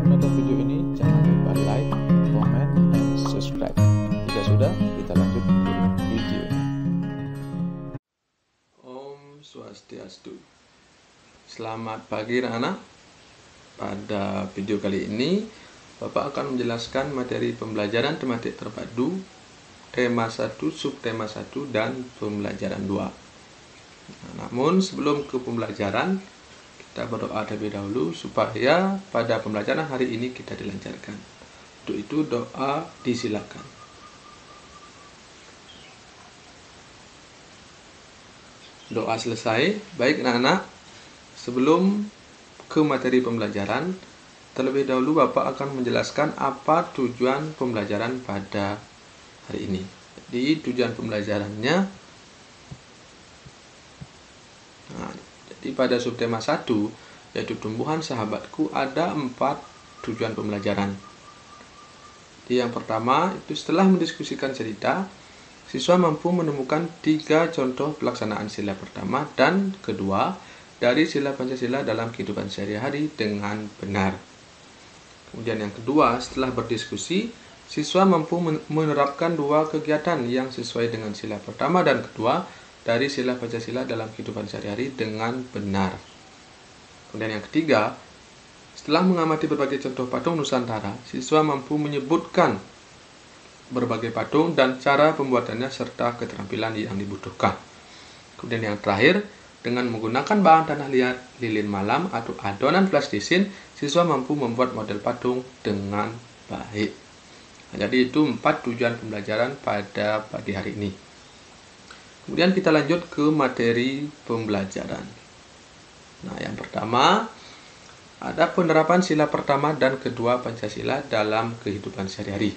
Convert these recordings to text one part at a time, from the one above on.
menonton video ini, jangan lupa like, comment, dan subscribe. Jika sudah, kita lanjut ke videonya. Om Swastiastu. Selamat pagi anak-anak. Pada video kali ini, Bapak akan menjelaskan materi pembelajaran tematik terpadu, tema 1, subtema 1, dan pembelajaran 2. Namun sebelum ke pembelajaran, kita berdoa terlebih dahulu supaya pada pembelajaran hari ini kita dilancarkan. Untuk itu doa disilakan. Doa selesai. Baik anak-anak, sebelum ke materi pembelajaran, terlebih dahulu Bapak akan menjelaskan apa tujuan pembelajaran pada hari ini. Jadi tujuan pembelajarannya, jadi pada subtema 1, yaitu tumbuhan sahabatku, ada 4 tujuan pembelajaran. Jadi yang pertama, itu setelah mendiskusikan cerita, siswa mampu menemukan 3 contoh pelaksanaan sila pertama dan kedua dari sila Pancasila dalam kehidupan sehari-hari dengan benar. Kemudian yang kedua, setelah berdiskusi, siswa mampu menerapkan 2 kegiatan yang sesuai dengan sila pertama dan kedua dari sila Pancasila dalam kehidupan sehari-hari dengan benar. Kemudian yang ketiga, setelah mengamati berbagai contoh patung Nusantara, siswa mampu menyebutkan berbagai patung dan cara pembuatannya serta keterampilan yang dibutuhkan. Kemudian yang terakhir, dengan menggunakan bahan tanah liat, lilin malam, atau adonan plastisin, siswa mampu membuat model patung dengan baik. Jadi itu 4 tujuan pembelajaran pada pagi hari ini. Kemudian kita lanjut ke materi pembelajaran. Nah, yang pertama, ada penerapan sila pertama dan kedua Pancasila dalam kehidupan sehari-hari.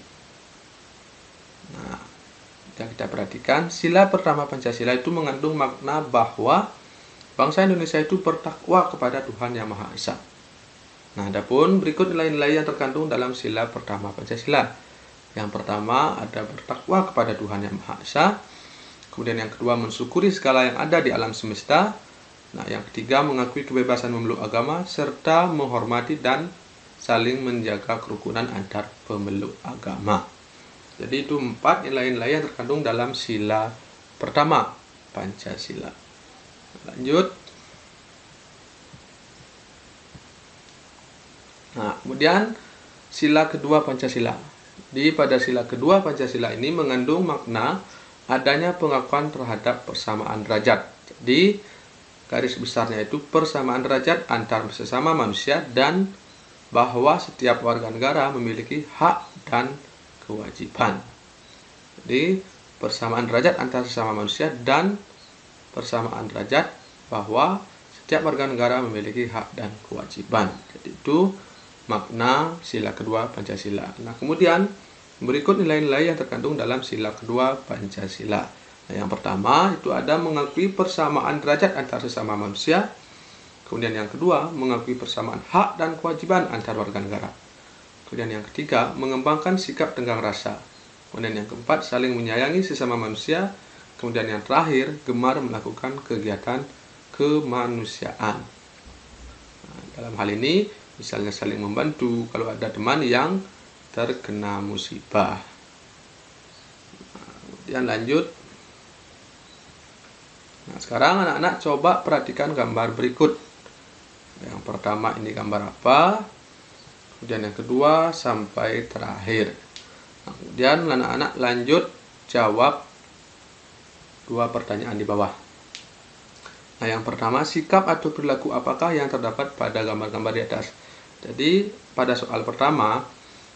Nah, kita perhatikan, sila pertama Pancasila itu mengandung makna bahwa bangsa Indonesia itu bertakwa kepada Tuhan Yang Maha Esa. Nah, adapun berikut nilai-nilai yang terkandung dalam sila pertama Pancasila. Yang pertama, ada bertakwa kepada Tuhan Yang Maha Esa. Kemudian yang kedua, mensyukuri segala yang ada di alam semesta. Nah, yang ketiga, mengakui kebebasan memeluk agama serta menghormati dan saling menjaga kerukunan antar pemeluk agama. Jadi itu 4 nilai-nilai yang terkandung dalam sila pertama Pancasila. Lanjut. Nah, kemudian sila kedua Pancasila. Di pada sila kedua Pancasila ini mengandung makna adanya pengakuan terhadap persamaan derajat. Jadi garis besarnya itu persamaan derajat antar sesama manusia dan bahwa setiap warga negara memiliki hak dan kewajiban. Jadi persamaan derajat antar sesama manusia dan persamaan derajat bahwa setiap warga negara memiliki hak dan kewajiban. Jadi itu makna sila kedua Pancasila. Nah, kemudian berikut nilai-nilai yang terkandung dalam sila kedua Pancasila. Nah, yang pertama itu ada mengakui persamaan derajat antar sesama manusia. Kemudian yang kedua, mengakui persamaan hak dan kewajiban antar warga negara. Kemudian yang ketiga, mengembangkan sikap tenggang rasa. Kemudian yang keempat, saling menyayangi sesama manusia. Kemudian yang terakhir, gemar melakukan kegiatan kemanusiaan. Nah, dalam hal ini, misalnya saling membantu kalau ada teman yang terkena musibah. Nah, kemudian lanjut. Nah, sekarang anak-anak coba perhatikan gambar berikut. Yang pertama ini gambar apa? Kemudian yang kedua sampai terakhir. Nah, kemudian anak-anak lanjut jawab 2 pertanyaan di bawah. Nah, yang pertama, sikap atau perilaku apakah yang terdapat pada gambar-gambar di atas? Jadi pada soal pertama,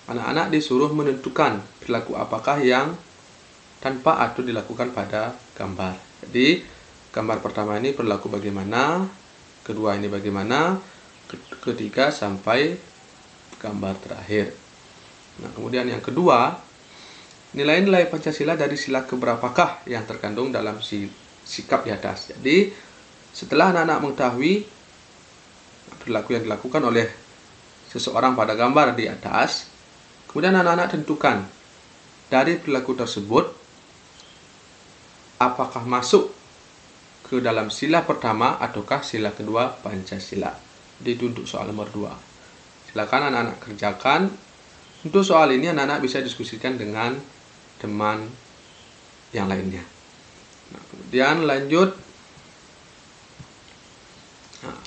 anak-anak disuruh menentukan perilaku apakah yang tanpa atau dilakukan pada gambar. Jadi gambar pertama ini perilaku bagaimana, kedua ini bagaimana, ketiga sampai gambar terakhir. Nah, kemudian yang kedua, nilai-nilai Pancasila dari sila keberapakah yang terkandung dalam sikap di atas. Jadi setelah anak-anak mengetahui perilaku yang dilakukan oleh seseorang pada gambar di atas, kemudian anak-anak tentukan dari perilaku tersebut apakah masuk ke dalam sila pertama ataukah sila kedua Pancasila. Jadi itu untuk soal nomor 2. Silakan anak-anak kerjakan. Untuk soal ini anak-anak bisa diskusikan dengan teman yang lainnya. Nah, kemudian lanjut. Nah,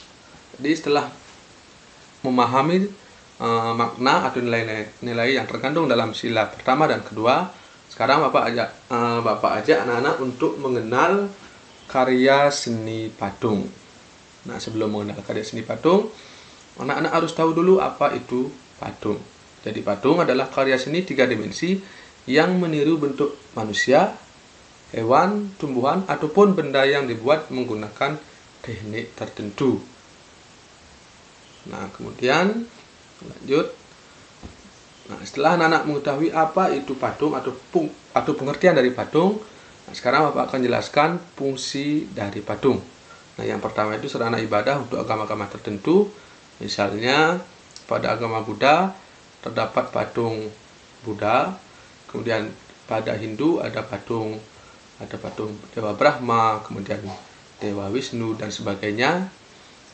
jadi setelah memahami makna atau nilai-nilai yang terkandung dalam sila pertama dan kedua, sekarang Bapak ajak anak-anak untuk mengenal karya seni patung. Nah, sebelum mengenal karya seni patung, anak-anak harus tahu dulu apa itu patung. Jadi patung adalah karya seni 3 dimensi yang meniru bentuk manusia, hewan, tumbuhan, ataupun benda yang dibuat menggunakan teknik tertentu. Nah, kemudian lanjut. Nah, setelah anak-anak mengetahui apa itu patung atau pengertian dari patung, nah, sekarang Bapak akan jelaskan fungsi dari patung. Nah, yang pertama itu sarana ibadah untuk agama-agama tertentu. Misalnya pada agama Buddha terdapat patung Buddha, kemudian pada Hindu ada patung Dewa Brahma, kemudian Dewa Wisnu dan sebagainya.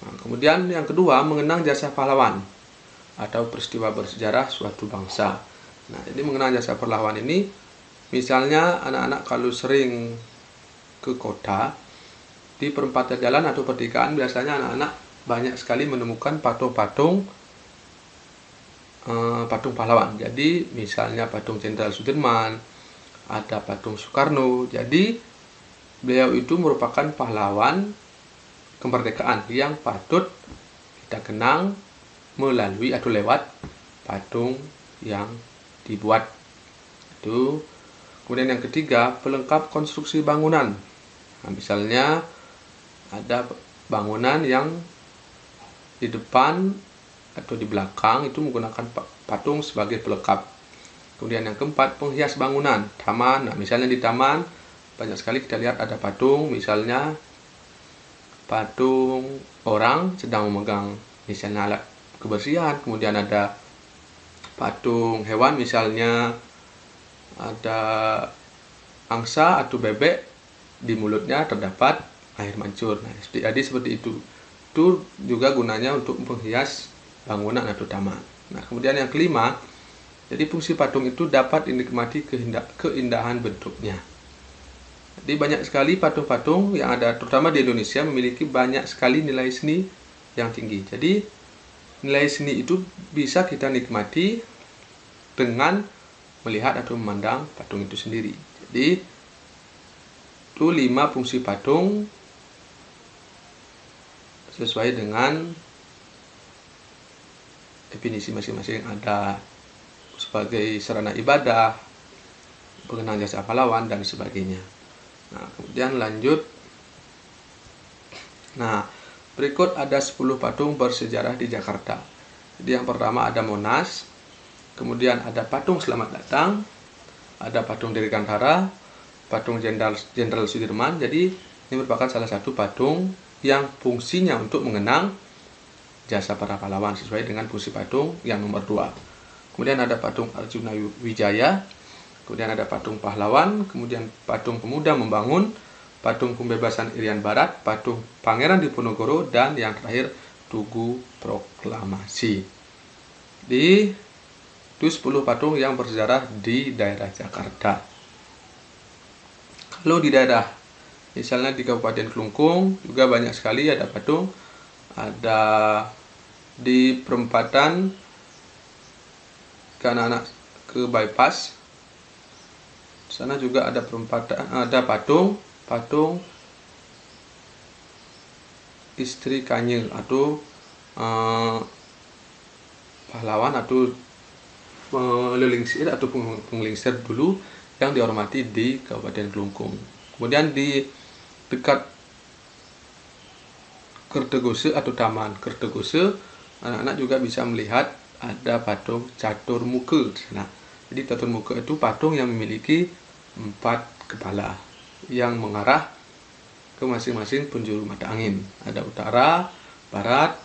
Nah, kemudian yang kedua, mengenang jasa pahlawan atau peristiwa bersejarah suatu bangsa. Nah, jadi mengenang jasa pahlawan ini, misalnya anak-anak kalau sering ke kota, di perempatan jalan atau pertigaan biasanya anak-anak banyak sekali menemukan patung-patung pahlawan. Jadi misalnya patung Jenderal Sudirman, ada patung Soekarno. Jadi beliau itu merupakan pahlawan kemerdekaan yang patut kita kenang melalui atau lewat patung yang dibuat itu. Kemudian yang ketiga, pelengkap konstruksi bangunan. Nah, misalnya ada bangunan yang di depan atau di belakang itu menggunakan patung sebagai pelengkap. Kemudian yang keempat, penghias bangunan, taman. Nah, misalnya di taman banyak sekali kita lihat ada patung, misalnya patung orang sedang memegang misalnya alat kebersihan, kemudian ada patung hewan, misalnya ada angsa atau bebek, di mulutnya terdapat air mancur. Nah, jadi seperti itu. Itu juga gunanya untuk menghias bangunan atau taman. Nah, kemudian yang kelima, jadi fungsi patung itu dapat dinikmati keindahan bentuknya. Jadi banyak sekali patung-patung yang ada, terutama di Indonesia, memiliki banyak sekali nilai seni yang tinggi. Jadi nilai seni itu bisa kita nikmati dengan melihat atau memandang patung itu sendiri. Jadi itu 5 fungsi patung sesuai dengan definisi masing-masing. Ada sebagai sarana ibadah, pengenang jasa pahlawan dan sebagainya. Nah, kemudian lanjut. Nah, berikut ada 10 patung bersejarah di Jakarta. Jadi yang pertama ada Monas, kemudian ada patung Selamat Datang, ada patung Dirgantara, patung Jenderal Sudirman. Jadi ini merupakan salah satu patung yang fungsinya untuk mengenang jasa para pahlawan sesuai dengan fungsi patung yang nomor 2. Kemudian ada patung Arjuna Wijaya, kemudian ada patung pahlawan, kemudian patung pemuda membangun, patung pembebasan Irian Barat, patung Pangeran Diponegoro, dan yang terakhir Tugu Proklamasi. Itu 10 patung yang bersejarah di daerah Jakarta. Kalau di daerah, misalnya di Kabupaten Klungkung, juga banyak sekali ada patung. Ada di perempatan ke anak-anak ke bypass, sana juga ada perempatan, ada patung istri Kanye atau pahlawan atau pengelingsir atau pengelingsir dulu yang dihormati di Kabupaten Klungkung. Kemudian di dekat Kertegose atau Taman Kertegose, anak-anak juga bisa melihat ada patung Catur Muka. Nah, jadi Catur Muka itu patung yang memiliki 4 kepala yang mengarah ke masing-masing penjuru mata angin. Ada utara, barat,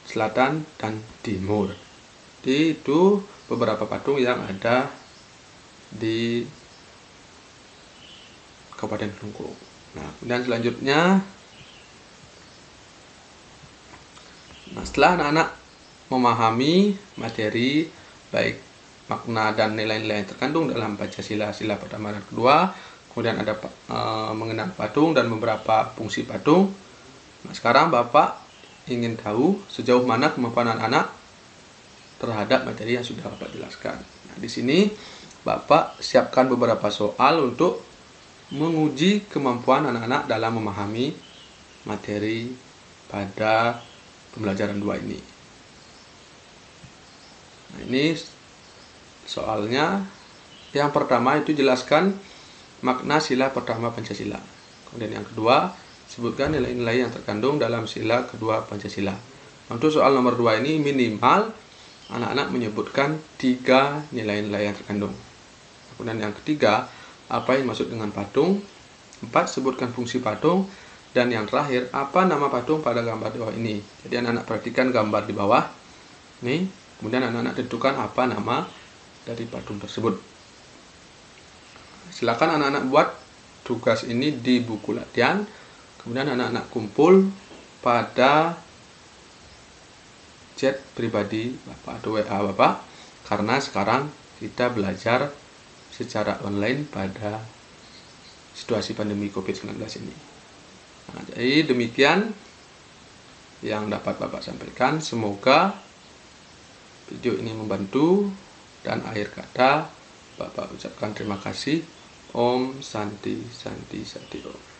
selatan, dan timur. Jadi itu beberapa patung yang ada di Kabupaten Klungkung. Nah, kemudian selanjutnya, setelah anak-anak memahami materi baik makna dan nilai-nilai yang terkandung dalam Pancasila sila pertama dan kedua. Kemudian ada mengenal patung dan beberapa fungsi patung. Nah, sekarang Bapak ingin tahu sejauh mana kemampuan anak-anak terhadap materi yang sudah Bapak jelaskan. Nah, di sini Bapak siapkan beberapa soal untuk menguji kemampuan anak-anak dalam memahami materi pada pembelajaran 2 ini. Nah, ini soalnya. Yang pertama itu jelaskan makna sila pertama Pancasila. Kemudian yang kedua, sebutkan nilai-nilai yang terkandung dalam sila kedua Pancasila. Untuk soal nomor 2 ini minimal anak-anak menyebutkan 3 nilai-nilai yang terkandung. Kemudian yang ketiga, apa yang dimaksud dengan patung. 4, sebutkan fungsi patung. Dan yang terakhir, apa nama patung pada gambar di bawah ini. Jadi anak-anak perhatikan gambar di bawah. Nih, kemudian anak-anak tentukan apa nama dari patung tersebut. Silakan anak-anak buat tugas ini di buku latihan. Kemudian anak-anak kumpul pada chat pribadi Bapak atau WA Bapak. Karena sekarang kita belajar secara online pada situasi pandemi COVID-19 ini. Nah, jadi demikian yang dapat Bapak sampaikan. Semoga video ini membantu, dan akhir kata Bapak ucapkan terima kasih. Om Santi Santi Satyo.